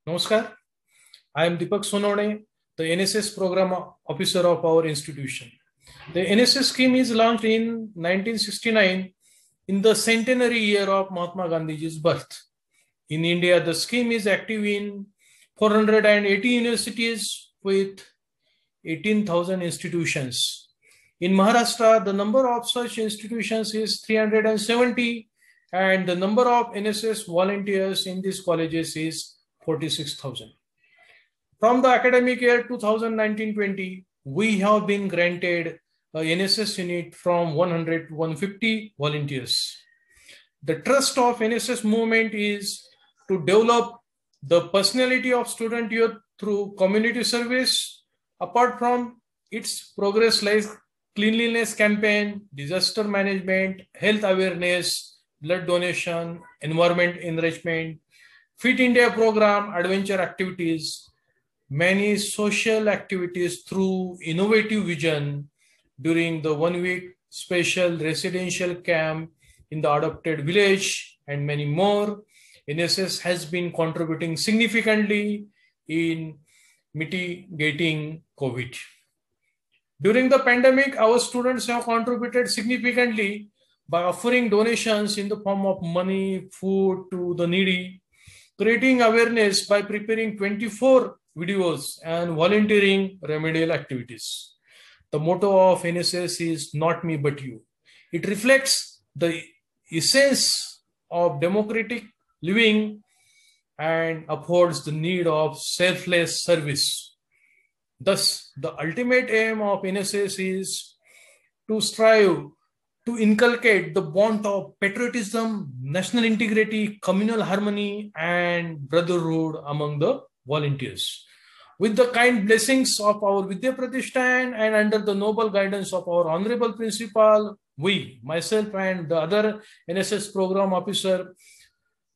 Namaskar. I am Deepak Sonone, the NSS program officer of our institution. The NSS scheme is launched in 1969 in the centenary year of Mahatma Gandhi's birth. In India, the scheme is active in 480 universities with 18,000 institutions. In Maharashtra, the number of such institutions is 370 and the number of NSS volunteers in these colleges is 46,000. From the academic year 2019-20, we have been granted a NSS unit from 100 to 150 volunteers. The trust of NSS movement is to develop the personality of student youth through community service. Apart from its progress like cleanliness campaign, disaster management, health awareness, blood donation, environment enrichment, Fit India program, adventure activities, many social activities through innovative vision during the 1 week special residential camp in the adopted village and many more. NSS has been contributing significantly in mitigating COVID. During the pandemic, our students have contributed significantly by offering donations in the form of money, food to the needy, creating awareness by preparing 24 videos and volunteering remedial activities. The motto of NSS is not me but you. It reflects the essence of democratic living and upholds the need of selfless service. Thus, the ultimate aim of NSS is to strive to inculcate the bond of patriotism, national integrity, communal harmony, and brotherhood among the volunteers. With the kind blessings of our Vidya Pratishthan and under the noble guidance of our Honorable Principal, we, myself and the other NSS program officer,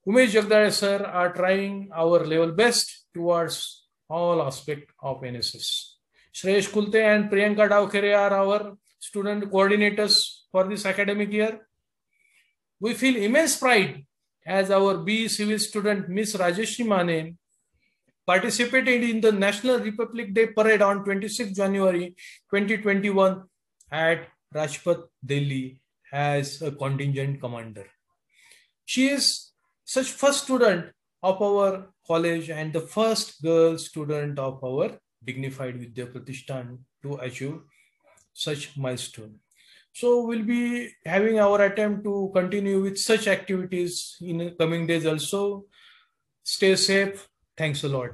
Umesh Jagdale sir, are trying our level best towards all aspects of NSS. Shreyesh Kulte and Priyanka Davkere are our student coordinators for this academic year. We feel immense pride as our BE Civil student Miss Rajeshri Mane participated in the National Republic Day Parade on 26 January 2021 at Rajpath, Delhi as a contingent commander. She is such first student of our college and the first girl student of our dignified Vidya Pratishthan to achieve such milestone. So we'll be having our attempt to continue with such activities in the coming days also. Stay safe. Thanks a lot.